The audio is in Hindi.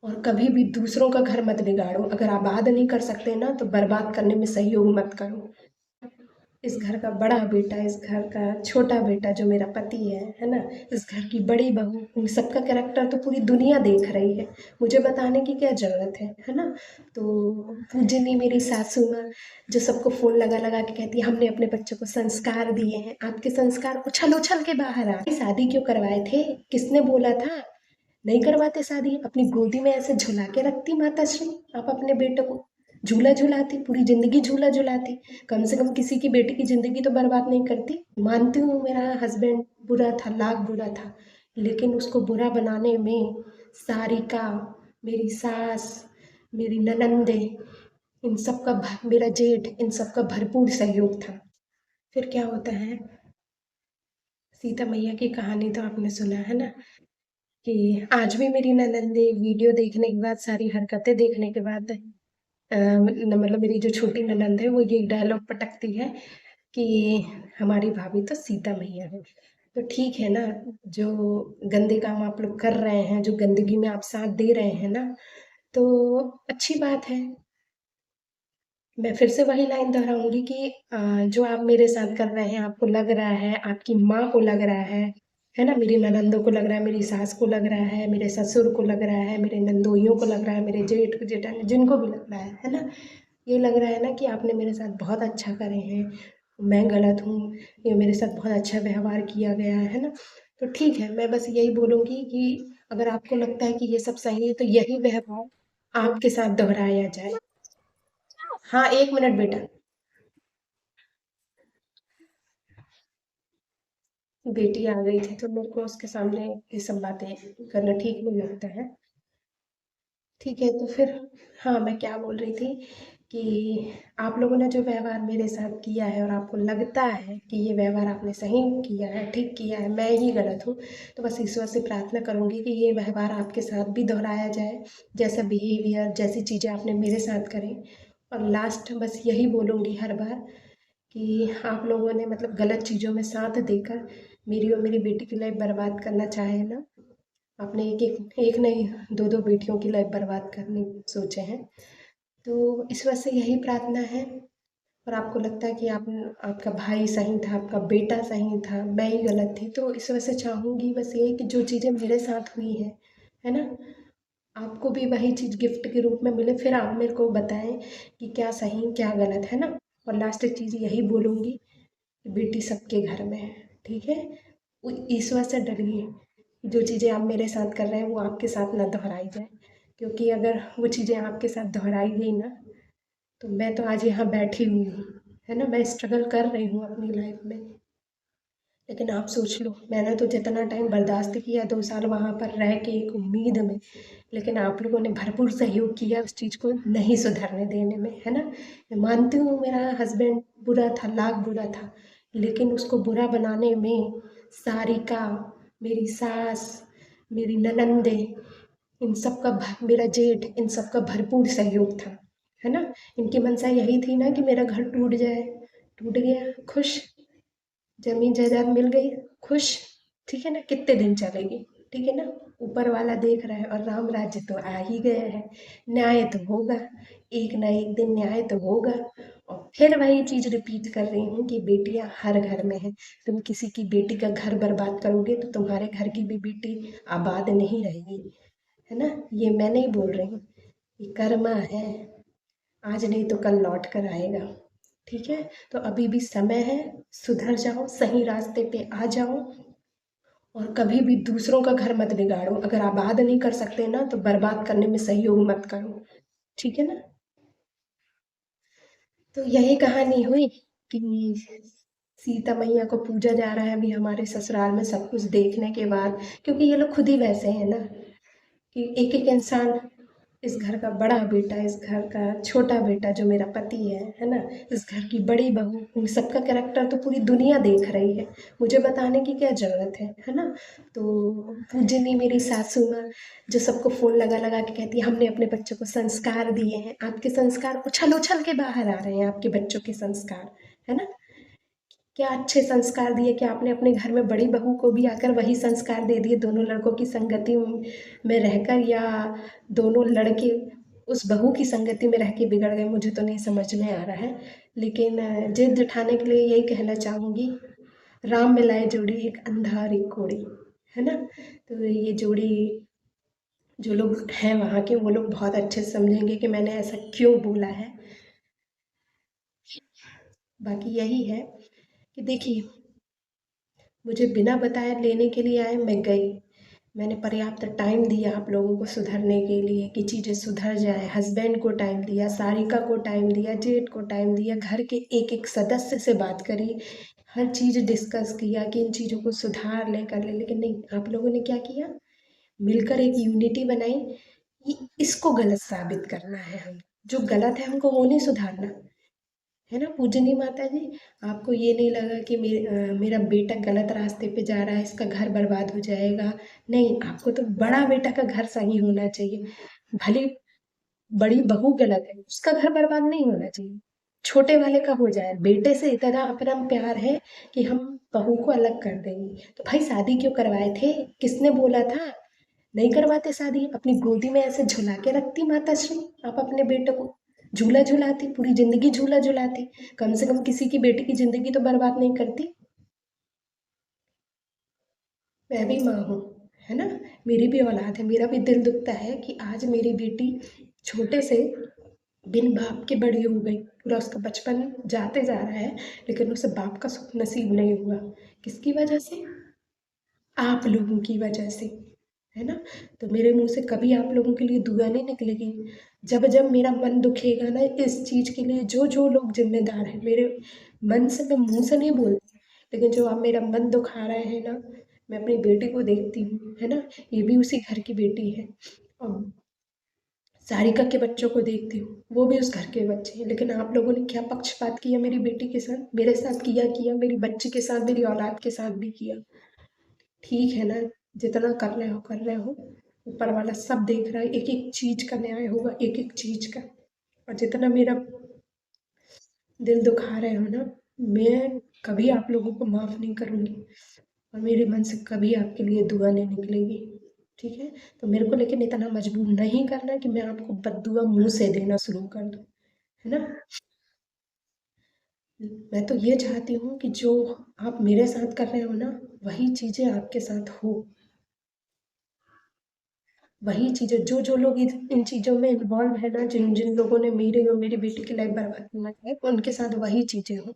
और कभी भी दूसरों का घर मत बिगाड़ो। अगर आबाद नहीं कर सकते ना तो बर्बाद करने में सहयोग मत करो। इस घर का बड़ा बेटा, इस घर का छोटा बेटा जो मेरा पति है ना, इस घर की बड़ी बहू, इन सबका कैरेक्टर तो पूरी दुनिया देख रही है। मुझे बताने की क्या ज़रूरत है ना। तो पूजनी मेरी सासू माँ जो सबको फ़ोन लगा लगा के कहती है हमने अपने बच्चों को संस्कार दिए हैं। आपके संस्कार उछल उछल के बाहर आ शादी क्यों करवाए थे? किसने बोला था? नहीं करवाते शादी, अपनी गोदी में ऐसे झुला के रखती माता श्री। आप अपने बेटे को झूला झुलाती, पूरी जिंदगी झूला झुलाती। कम से कम किसी की बेटी की जिंदगी तो बर्बाद नहीं करती। मानती हूँ मेरा हस्बैंड बुरा था, लाख बुरा था, लेकिन उसको बुरा बनाने में सारिका, मेरी सास, मेरी ननंदे, इन सब का मेरा जेठ, इन सब का भरपूर सहयोग था। फिर क्या होता है, सीता मैया की कहानी तो आपने सुना है ना, कि आज भी मेरी ननंदे वीडियो देखने के बाद, सारी हरकतें देखने के बाद मतलब मेरी जो छोटी ननंद है वो ये डायलॉग पटकती है कि हमारी भाभी तो सीता मैया है। तो ठीक है ना, जो गंदे काम आप लोग कर रहे हैं, जो गंदगी में आप साथ दे रहे हैं ना, तो अच्छी बात है। मैं फिर से वही लाइन दोहराऊंगी कि जो आप मेरे साथ कर रहे हैं, आपको लग रहा है, आपकी माँ को लग रहा है ना, मेरी ननंदों को लग रहा है, मेरी सास को लग रहा है, मेरे ससुर को लग रहा है, मेरे नंदोइयों को लग रहा है, मेरे जेठ जेठानी, जिनको भी लग रहा है ना, ये लग रहा है ना कि आपने मेरे साथ बहुत अच्छा करे हैं, मैं गलत हूँ, ये मेरे साथ बहुत अच्छा व्यवहार किया गया है ना। तो ठीक है, मैं बस यही बोलूँगी कि अगर आपको लगता है कि ये सब सही है तो यही व्यवहार आपके साथ दोहराया जाए। हाँ, 1 मिनट बेटा। बेटी आ गई थी तो मेरे को उसके सामने ये सब बातें करना ठीक नहीं लगता है। ठीक है, तो फिर हाँ, मैं क्या बोल रही थी कि आप लोगों ने जो व्यवहार मेरे साथ किया है और आपको लगता है कि ये व्यवहार आपने सही किया है, ठीक किया है, मैं ही गलत हूँ, तो बस ईश्वर से प्रार्थना करूँगी कि ये व्यवहार आपके साथ भी दोहराया जाए, जैसा बिहेवियर, जैसी चीज़ें आपने मेरे साथ करी। और लास्ट बस यही बोलूँगी हर बार कि आप लोगों ने मतलब गलत चीज़ों में साथ देकर मेरी और मेरी बेटी की लाइफ बर्बाद करना चाहे ना, आपने एक नहीं, दो दो बेटियों की लाइफ बर्बाद करने सोचे हैं। तो इस वजह से यही प्रार्थना है। और आपको लगता है कि आपका भाई सही था, आपका बेटा सही था, मैं ही गलत थी, तो इस वजह से चाहूँगी बस ये कि जो चीज़ें मेरे साथ हुई हैं, है ना, आपको भी वही चीज़ गिफ्ट के रूप में मिले, फिर आप मेरे को बताएं कि क्या सही क्या गलत है ना। और लास्ट चीज़ यही बोलूँगी कि बेटी सबके घर में है, ठीक है। ईश्वर से डरिए, जो चीज़ें आप मेरे साथ कर रहे हैं वो आपके साथ ना दोहराई जाए, क्योंकि अगर वो चीज़ें आपके साथ दोहराई गई ना, तो मैं तो आज यहाँ बैठी हुई हूँ, है ना, मैं स्ट्रगल कर रही हूँ अपनी लाइफ में। लेकिन आप सोच लो, मैंने तो जितना टाइम बर्दाश्त किया, 2 साल वहाँ पर रह के एक उम्मीद में, लेकिन आप लोगों ने भरपूर सहयोग किया उस चीज़ को नहीं सुधरने देने में, है ना। मैं मानती हूँ मेरा हस्बैंड बुरा था, लाख बुरा था, लेकिन उसको बुरा बनाने में सारिका, मेरी सास, मेरी ननंदे, इन सब का मेरा जेठ, इन सब का भरपूर सहयोग था, है ना। इनकी मंशा यही थी ना कि मेरा घर टूट जाए, टूट गया, खुश। जमीन जायदाद मिल गई, खुश। ठीक है ना, कितने दिन चलेगी, ठीक है ना। ऊपर वाला देख रहा है और राम राज्य तो आ ही गया है, न्याय तो होगा, एक ना एक दिन न्याय तो होगा। और फिर वही चीज़ रिपीट कर रही हूँ कि बेटियां हर घर में हैं। तुम किसी की बेटी का घर बर्बाद करोगे तो तुम्हारे घर की भी बेटी आबाद नहीं रहेगी, है ना। ये मैं नहीं बोल रही हूँ, ये कर्मा है, आज नहीं तो कल लौट कर आएगा, ठीक है। तो अभी भी समय है, सुधर जाओ, सही रास्ते पे आ जाओ। और कभी भी दूसरों का घर मत बिगाड़ो। अगर आबाद नहीं कर सकते ना तो बर्बाद करने में सहयोग मत करो, ठीक है ना। तो यही कहानी हुई कि सीता मैया को पूजा जा रहा है अभी हमारे ससुराल में, सब कुछ देखने के बाद, क्योंकि ये लोग खुद ही वैसे हैं ना, कि एक एक इंसान, इस घर का बड़ा बेटा, इस घर का छोटा बेटा जो मेरा पति है ना, इस घर की बड़ी बहू, इन सबका कैरेक्टर तो पूरी दुनिया देख रही है। मुझे बताने की क्या ज़रूरत है ना। तो पूजनी मेरी सासू माँ जो सबको फ़ोन लगा लगा के कहती है हमने अपने बच्चों को संस्कार दिए हैं। आपके संस्कार उछल उछल के बाहर आ रहे हैं, आपके बच्चों के संस्कार, है ना। क्या अच्छे संस्कार दिए कि आपने अपने घर में बड़ी बहू को भी आकर वही संस्कार दे दिए दोनों लड़कों की संगति में रहकर, या दोनों लड़के उस बहू की संगति में रह के बिगड़ गए, मुझे तो नहीं समझ में आ रहा है। लेकिन जिद उठाने के लिए यही कहना चाहूँगी, राम मिलाए जोड़ी एक अंधा और एक कोड़ी, है ना? तो ये जोड़ी जो लोग हैं वहाँ के, वो लोग बहुत अच्छे से समझेंगे कि मैंने ऐसा क्यों बोला है। बाकी यही है कि देखिए, मुझे बिना बताए लेने के लिए आए, मैं गई। मैंने पर्याप्त टाइम दिया आप लोगों को सुधरने के लिए कि चीज़ें सुधर जाए, हस्बैंड को टाइम दिया, सारिका को टाइम दिया, जेठ को टाइम दिया, घर के एक एक सदस्य से बात करी, हर चीज़ डिस्कस किया कि इन चीज़ों को सुधार ले कर ले, लेकिन नहीं, आप लोगों ने क्या किया, मिलकर एक यूनिटी बनाई कि इसको गलत साबित करना है, हम जो गलत है हमको वो नहीं सुधारना, है ना पूजनी माता जी? आपको ये नहीं लगा कि मेरा बेटा गलत रास्ते पे जा रहा है, इसका घर बर्बाद हो जाएगा? नहीं, आपको तो बड़ा बेटा का घर सही होना चाहिए। भले बड़ी बहू गलत है, उसका घर बर्बाद नहीं होना चाहिए, छोटे वाले का हो जाए। बेटे से इतना अपना प्यार है कि हम बहू को अलग कर देंगे, तो भाई शादी क्यों करवाए थे? किसने बोला था? नहीं करवाते शादी, अपनी गोदी में ऐसे झुला के रखती माता श्री, आप अपने बेटे को झूला झुलाती, पूरी जिंदगी झूला झुलाती, कम से कम किसी की बेटी की जिंदगी तो बर्बाद नहीं करती। मैं भी माँ हूँ, है ना? मेरी भी औलाद है, मेरा भी दिल दुखता है कि आज मेरी बेटी छोटे से बिन बाप के बड़ी हो गई, पूरा उसका बचपन जाते जा रहा है, लेकिन उसे बाप का सुख नसीब नहीं हुआ। किसकी वजह से? आप लोगों की वजह से, है ना? तो मेरे मुंह से कभी आप लोगों के लिए दुआ नहीं निकलेगी। जब जब मेरा मन दुखेगा ना इस चीज़ के लिए, जो जो लोग जिम्मेदार हैं मेरे, मन से मैं मुंह से नहीं बोलती, लेकिन जो आप मेरा मन दुखा रहे हैं ना, मैं अपनी बेटी को देखती हूँ, है ना? ये भी उसी घर की बेटी है, और सारिका के बच्चों को देखती हूँ, वो भी उस घर के बच्चे हैं, लेकिन आप लोगों ने क्या पक्षपात किया मेरी बेटी के साथ, मेरे साथ किया किया, मेरी बच्ची के साथ, मेरी औलाद के साथ भी किया। ठीक है ना, जितना कर रहे हो कर रहे हो, ऊपर वाला सब देख रहा है, एक एक चीज का न्याय होगा, एक एक चीज का। और जितना मेरा दिल दुखा रहे हो ना, मैं कभी आप लोगों को माफ नहीं करूंगी, और मेरे मन से कभी आपके लिए दुआ नहीं निकलेगी, ठीक है? तो मेरे को लेकिन इतना मजबूर नहीं करना कि मैं आपको बद्दुआ मुंह से देना शुरू कर दूं, है ना? मैं तो ये चाहती हूँ कि जो आप मेरे साथ कर रहे हो ना, वही चीजें आपके साथ हो, वही चीज़ें, जो जो लोग इन चीज़ों में इन्वॉल्व है ना, जिन जिन लोगों ने मेरे और मेरी बेटी की लाइफ बर्बाद करना है, उनके साथ वही चीज़ें हों।